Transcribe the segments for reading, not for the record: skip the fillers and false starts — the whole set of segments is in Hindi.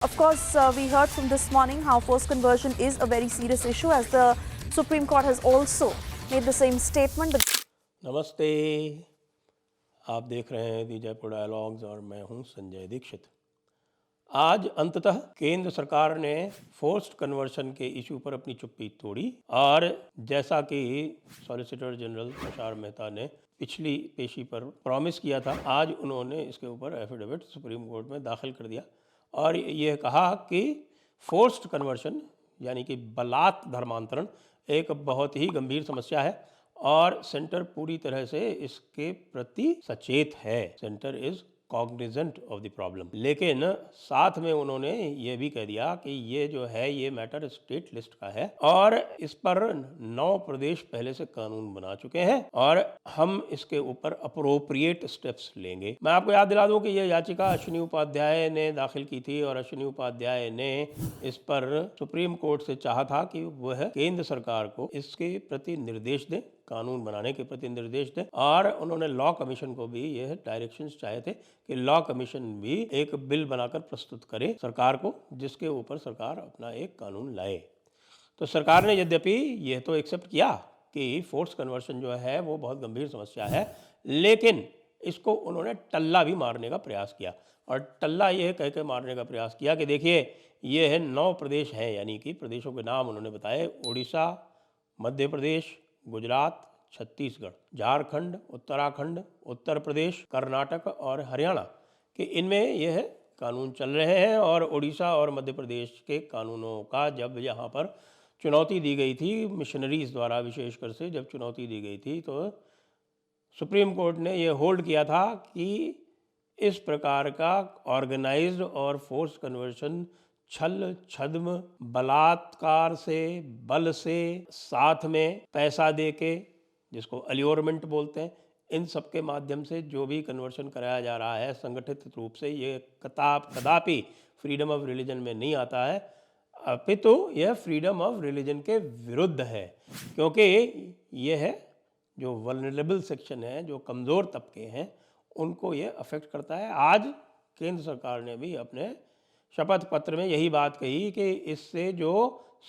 Of course, we heard from this morning how forced conversion is a very serious issue, as the Supreme Court has also made the same statement. नमस्ते। आप देख रहे हैं दी जयपुर डायलॉग्स और मैं हूं संजय दीक्षित। आज अंततः केंद्र सरकार ने फोर्स्ड कन्वर्शन के इशू पर अपनी चुप्पी तोड़ी और जैसा कि सॉलिसिटर जनरल तुषार मेहता ने पिछली पेशी पर प्रॉमिस किया था, आज उन्होंने इसके ऊपर एफिडेविट सुप्रीम कोर्ट में दाखिल कर दिया और यह कहा कि फोर्स्ड कन्वर्शन यानी कि बलात् धर्मांतरण एक बहुत ही गंभीर समस्या है और सेंटर पूरी तरह से इसके प्रति सचेत है। Centre is Cognizant of the problem. लेकिन साथ में उन्होंने ये भी कह दिया कि ये जो है ये मैटर स्टेट लिस्ट का है और इस पर 9 प्रदेश पहले से कानून बना चुके हैं और हम इसके ऊपर अप्रोप्रिएट स्टेप्स लेंगे। मैं आपको याद दिला दूं कि यह याचिका अश्विनी उपाध्याय ने दाखिल की थी और अश्विनी उपाध्याय ने इस पर सुप्रीम कोर्ट से चाहा था कि वह केंद्र सरकार को इसके प्रति निर्देश दें, कानून बनाने के प्रति निर्देश दें और उन्होंने लॉ कमीशन को भी यह डायरेक्शंस चाहे थे कि लॉ कमीशन भी एक बिल बनाकर प्रस्तुत करे सरकार को, जिसके ऊपर सरकार अपना एक कानून लाए। तो सरकार ने यद्यपि यह तो एक्सेप्ट किया कि फोर्स कन्वर्शन जो है वो बहुत गंभीर समस्या है, लेकिन इसको उन्होंने टल्ला भी मारने का प्रयास किया और टल्ला यह कह के मारने का प्रयास किया कि देखिए ये है 9 प्रदेश हैं, यानी कि प्रदेशों के नाम उन्होंने बताए: उड़ीसा, मध्य प्रदेश, गुजरात, छत्तीसगढ़, झारखंड, उत्तराखंड, उत्तर प्रदेश, कर्नाटक और हरियाणा के इनमें यह कानून चल रहे हैं। और उड़ीसा और मध्य प्रदेश के कानूनों का जब यहाँ पर चुनौती दी गई थी मिशनरीज़ द्वारा, विशेषकर से जब चुनौती दी गई थी, तो सुप्रीम कोर्ट ने यह होल्ड किया था कि इस प्रकार का ऑर्गेनाइज्ड और फोर्स कन्वर्शन छल छद्म बलात्कार से, बल से, साथ में पैसा देके, जिसको अल्योरमेंट बोलते हैं, इन सब के माध्यम से जो भी कन्वर्शन कराया जा रहा है संगठित रूप से, ये कदापि फ्रीडम ऑफ रिलीजन में नहीं आता है, अपितु यह फ्रीडम ऑफ रिलीजन के विरुद्ध है, क्योंकि यह है जो वल्नरेबल सेक्शन है, जो कमज़ोर तबके हैं, उनको ये अफेक्ट करता है। आज केंद्र सरकार ने भी अपने शपथ पत्र में यही बात कही कि इससे जो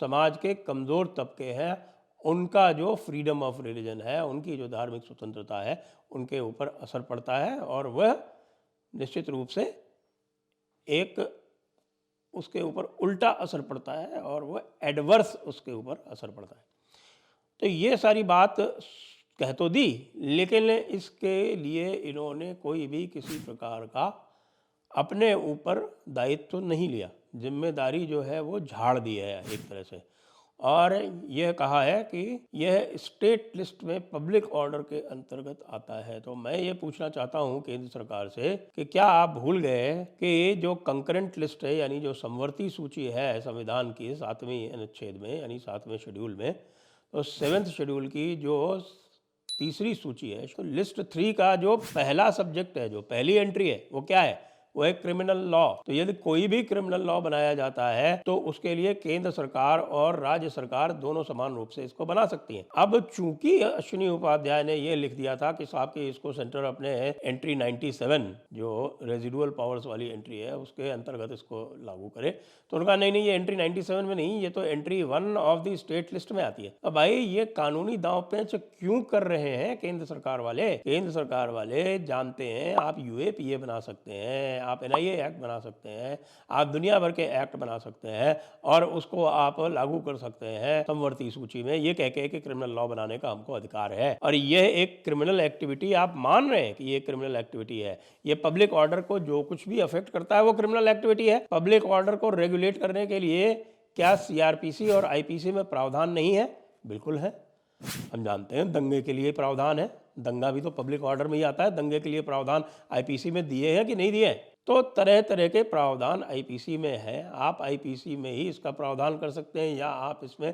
समाज के कमज़ोर तबके हैं उनका जो फ्रीडम ऑफ रिलीजन है, उनकी जो धार्मिक स्वतंत्रता है, उनके ऊपर असर पड़ता है और वह निश्चित रूप से एक उसके ऊपर उल्टा असर पड़ता है और वह एडवर्स उसके ऊपर असर पड़ता है। तो ये सारी बात कह तो दी, लेकिन इसके लिए इन्होंने कोई भी किसी प्रकार का अपने ऊपर दायित्व नहीं लिया, जिम्मेदारी जो है वो झाड़ दी है एक तरह से, और यह कहा है कि यह स्टेट लिस्ट में पब्लिक ऑर्डर के अंतर्गत आता है। तो मैं ये पूछना चाहता हूँ केंद्र सरकार से कि क्या आप भूल गए कि जो कंकरेंट लिस्ट है, यानी जो समवर्ती सूची है संविधान की 7वें अनुच्छेद में, यानी 7वें शेड्यूल में, तो 7th शेड्यूल की जो तीसरी सूची है, तो लिस्ट 3 का जो पहला सब्जेक्ट है, जो पहली एंट्री है, वो क्या है? वो है क्रिमिनल लॉ। तो यदि कोई भी क्रिमिनल लॉ बनाया जाता है तो उसके लिए केंद्र सरकार और राज्य सरकार दोनों समान रूप से इसको बना सकती हैं। अब चूंकि अश्विनी उपाध्याय ने ये लिख दिया था कि साहब कि इसको सेंटर अपने एंट्री 97 जो रेजिडुअल पावर्स वाली एंट्री है उसके अंतर्गत इसको लागू करे, तो उनका नहीं, ये एंट्री 97 में नहीं, ये तो entry 1 of the state list में आती है। अब भाई ये कानूनी दांव पेच क्यों कर रहे हैं केंद्र सरकार वाले? केंद्र सरकार वाले जानते हैं आप यूएपीए बना सकते हैं, आप एनआईए एक्ट बना सकते हैं, आप दुनिया भर के एक्ट बना सकते हैं और उसको आप लागू कर सकते हैं समवर्ती सूची में, ये कह के कि क्रिमिनल लॉ बनाने का हमको अधिकार है। और यह एक क्रिमिनल एक्टिविटी आप मान रहे हैं कि ये क्रिमिनल एक्टिविटी है, ये पब्लिक ऑर्डर को जो कुछ भी अफेक्ट करता है वो क्रिमिनल एक्टिविटी है। पब्लिक ऑर्डर को रेगुलेट करने के लिए क्या सीआरपीसी और आईपीसी में प्रावधान नहीं है? बिल्कुल है। हम जानते हैं दंगे के लिए प्रावधान है, दंगा भी तो पब्लिक ऑर्डर में ही आता है। दंगे के लिए प्रावधान आईपीसी में दिए हैं कि नहीं दिए? तो तरह तरह के प्रावधान आईपीसी में है, आप आईपीसी में ही इसका प्रावधान कर सकते हैं या आप इसमें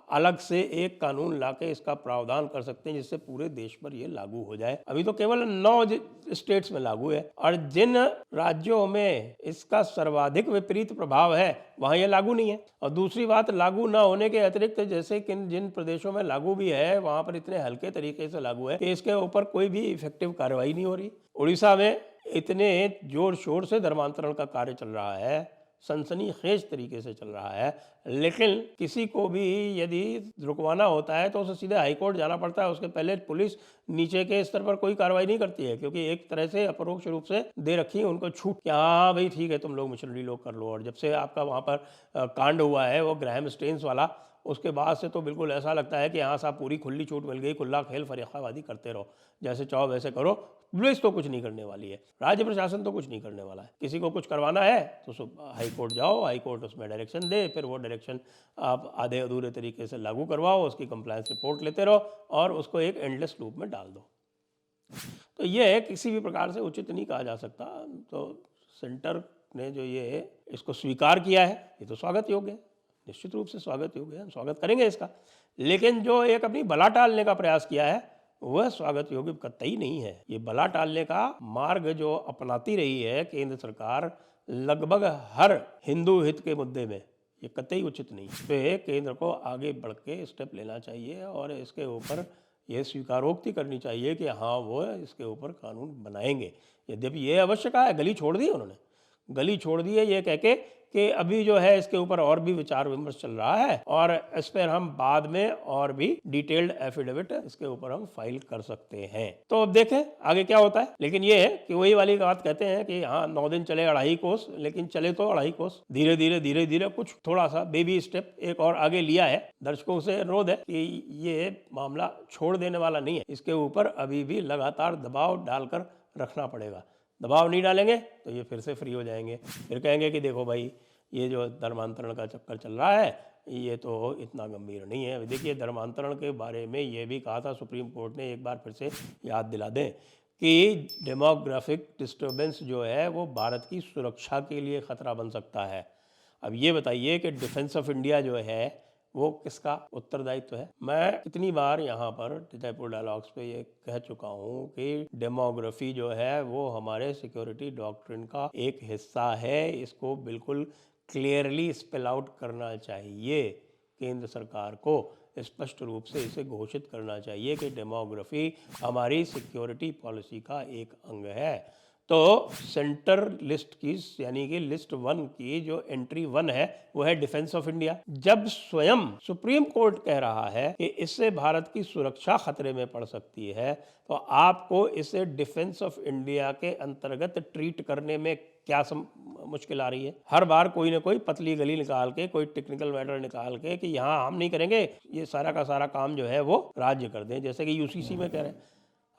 अलग से एक कानून लाके इसका प्रावधान कर सकते हैं जिससे पूरे देश पर ये लागू हो जाए। अभी तो केवल 9 स्टेट्स में लागू है और जिन राज्यों में इसका सर्वाधिक विपरीत प्रभाव है वहाँ ये लागू नहीं है। और दूसरी बात, लागू ना होने के अतिरिक्त जैसे कि जिन प्रदेशों में लागू भी है वहाँ पर इतने हल्के तरीके से लागू है कि इसके ऊपर कोई भी इफेक्टिव कार्रवाई नहीं हो रही। उड़ीसा में इतने जोर शोर से धर्मांतरण का कार्य चल रहा है सनसनीखेज तरीके से चल रहा है। लेकिन किसी को भी यदि रुकवाना होता है तो उसे सीधे हाई कोर्ट जाना पड़ता है, उसके पहले पुलिस नीचे के स्तर पर कोई कार्रवाई नहीं करती है, क्योंकि एक तरह से अपरोक्ष रूप से दे रखी है उनको छूट कि हाँ भाई ठीक है तुम लोग मिशनरी लोग कर लो। और जब से आपका वहाँ पर कांड हुआ है वो ग्राहम स्टेन्स वाला, उसके बाद से तो बिल्कुल ऐसा लगता है कि हाँ साहब पूरी खुली छूट मिल गई, खुला खेल फरेखाबादी करते रहो, जैसे चाहो वैसे करो। पुलिस तो कुछ नहीं करने वाली है, राज्य प्रशासन तो कुछ नहीं करने वाला है। किसी को कुछ करवाना है तो हाई कोर्ट जाओ, हाई कोर्ट उसमें डायरेक्शन दे, फिर वो डायरेक्शन आप आधे अधूरे तरीके से लागू करवाओ, उसकी कंप्लायंस रिपोर्ट लेते रहो और उसको एक एंडलेस लूप में डाल दो। तो ये किसी भी प्रकार से उचित नहीं कहा जा सकता। तो सेंटर ने जो ये इसको स्वीकार किया है ये तो स्वागत योग्य है, निश्चित रूप से स्वागत योग्य है, हम स्वागत करेंगे इसका। लेकिन जो एक अपनी बला टालने का प्रयास किया है वह स्वागत योग्य कतई नहीं है। ये बला टालने का मार्ग जो अपनाती रही है केंद्र सरकार लगभग हर हिंदू हित के मुद्दे में, ये कतई उचित नहीं। तो केंद्र को आगे बढ़ के स्टेप लेना चाहिए और इसके ऊपर ये स्वीकारोक्ति करनी चाहिए कि हाँ वो इसके ऊपर कानून बनाएंगे। यद्यपि ये आवश्यक है, गली छोड़ दी उन्होंने, गली छोड़ दी है ये कह के कि अभी जो है इसके ऊपर और भी विचार विमर्श चल रहा है और इस पर हम बाद में और भी डिटेल्ड एफिडेविट इसके ऊपर हम फाइल कर सकते हैं। तो अब देखें आगे क्या होता है। लेकिन ये है कि वही वाली बात कहते हैं कि हाँ 9 दिन चले 2.5 कोस, लेकिन चले तो 2.5 कोस, धीरे धीरे कुछ थोड़ा सा बेबी स्टेप एक और आगे लिया है। दर्शकों से अनुरोध है कि ये मामला छोड़ देने वाला नहीं है, इसके ऊपर अभी भी लगातार दबाव डालकर रखना पड़ेगा। दबाव नहीं डालेंगे तो ये फिर से फ्री हो जाएंगे, फिर कहेंगे कि देखो भाई ये जो धर्मांतरण का चक्कर चल रहा है ये तो इतना गंभीर नहीं है। देखिए धर्मांतरण के बारे में ये भी कहा था सुप्रीम कोर्ट ने, एक बार फिर से याद दिला दें कि डेमोग्राफिक डिस्टर्बेंस जो है वो भारत की सुरक्षा के लिए खतरा बन सकता है। अब ये बताइए कि डिफेंस ऑफ इंडिया जो है वो किसका उत्तरदायित्व है। मैं कितनी बार यहाँ पर जयपुर डायलॉग्स पे ये कह चुका हूँ कि डेमोग्राफी जो है वो हमारे सिक्योरिटी डॉक्ट्रिन का एक हिस्सा है। इसको बिल्कुल क्लियरली स्पेल आउट करना चाहिए, केंद्र सरकार को स्पष्ट रूप से इसे घोषित करना चाहिए कि डेमोग्राफी हमारी सिक्योरिटी पॉलिसी का एक अंग है। तो सेंटर लिस्ट की यानी कि लिस्ट 1 की जो एंट्री 1 है वो है डिफेंस ऑफ इंडिया। जब स्वयं सुप्रीम कोर्ट कह रहा है कि इससे भारत की सुरक्षा खतरे में पड़ सकती है तो आपको इसे डिफेंस ऑफ इंडिया के अंतर्गत ट्रीट करने में क्या मुश्किल आ रही है। हर बार कोई ना कोई पतली गली निकाल के, कोई टेक्निकल मैटर निकाल के कि यहाँ हम नहीं करेंगे, ये सारा का सारा काम जो है वो राज्य कर दें, जैसे कि यूसीसी में कह रहे हैं।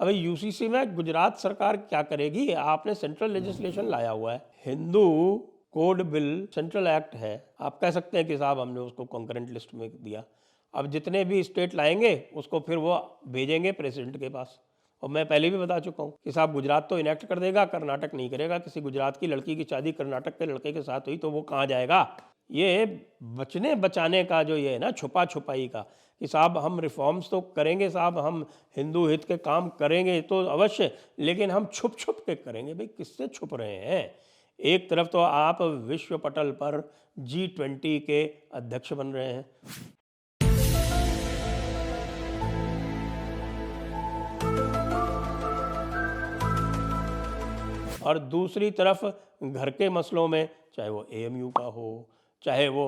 अब यूसीसी में गुजरात सरकार क्या करेगी। आपने सेंट्रल लेजिस्लेशन लाया हुआ है, Hindu code bill central act है, आप कह सकते हैं कि साहब हमने उसको कॉन्करेंट लिस्ट में दिया। अब जितने भी स्टेट लाएंगे उसको फिर वो भेजेंगे प्रेसिडेंट के पास। और मैं पहले भी बता चुका हूँ कि साहब गुजरात तो इनेक्ट कर देगा, कर्नाटक नहीं करेगा। किसी गुजरात की लड़की की शादी कर्नाटक के लड़के के साथ हुई तो वो कहाँ जाएगा। ये बचने बचाने का जो ये है ना छुपा छुपाई का कि साहब हम रिफॉर्म्स तो करेंगे, साहब हम हिंदू हित के काम करेंगे तो अवश्य, लेकिन हम छुप छुप के करेंगे। भाई किससे छुप रहे हैं। एक तरफ तो आप विश्व पटल पर G20 के अध्यक्ष बन रहे हैं, और दूसरी तरफ घर के मसलों में चाहे वो AMU का हो, चाहे वो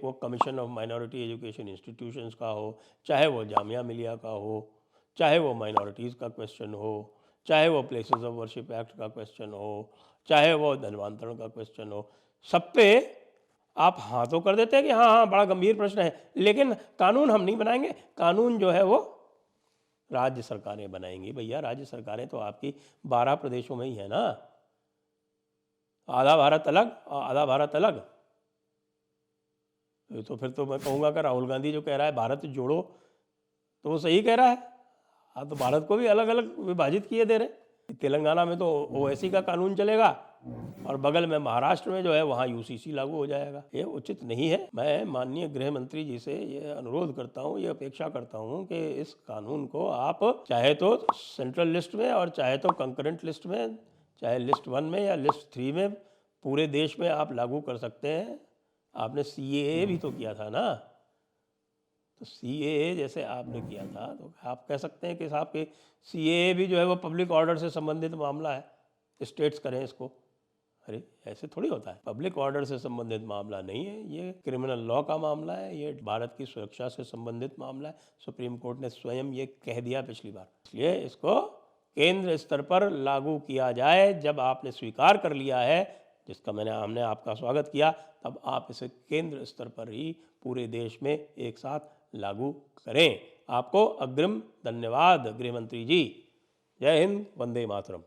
वो commission of minority education institutions का हो, चाहे वो जामिया मिलिया का हो, चाहे वो माइनॉरिटीज़ का क्वेश्चन हो, चाहे वो प्लेसेस ऑफ वर्शिप एक्ट का क्वेश्चन हो, चाहे वो धर्मांतरण का क्वेश्चन हो, सब पे आप हाँ तो कर देते हैं कि हाँ हाँ बड़ा गंभीर प्रश्न है, लेकिन कानून हम नहीं बनाएंगे। कानून जो है वो राज्य सरकारें बनाएंगी। भैया राज्य सरकारें तो आपकी 12 प्रदेशों में ही है ना, आधा भारत अलग और आधा भारत अलग। तो फिर तो मैं कहूँगा कि राहुल गांधी जो कह रहा है भारत जोड़ो तो वो सही कह रहा है। हाँ तो भारत को भी अलग अलग विभाजित किए दे रहे। तेलंगाना में तो OIC का कानून चलेगा और बगल में महाराष्ट्र में जो है वहाँ UCC लागू हो जाएगा। ये उचित नहीं है। मैं माननीय गृह मंत्री जी से ये अनुरोध करता हूँ, ये अपेक्षा करता हूँ कि इस कानून को आप चाहे तो सेंट्रल लिस्ट में और चाहे तो कंकरेंट लिस्ट में, चाहे लिस्ट 1 में या लिस्ट 3 में, पूरे देश में आप लागू कर सकते हैं। आपने CAA भी तो किया था ना, तो CAA जैसे आपने किया था तो आप कह सकते हैं कि साहब के CAA भी जो है वो पब्लिक ऑर्डर से संबंधित मामला है, स्टेट्स करें इसको, अरे ऐसे थोड़ी होता है, पब्लिक ऑर्डर से संबंधित मामला नहीं है, ये क्रिमिनल लॉ का मामला है, ये भारत की सुरक्षा से संबंधित मामला है। सुप्रीम कोर्ट ने स्वयं ये कह दिया पिछली बार, इसलिए इसको केंद्र स्तर पर लागू किया जाए। जब आपने स्वीकार कर लिया है, जिसका हमने आपका स्वागत किया, तब आप इसे केंद्र स्तर पर ही पूरे देश में एक साथ लागू करें। आपको अग्रिम धन्यवाद गृह मंत्री जी। जय हिंद, वंदे मातरम।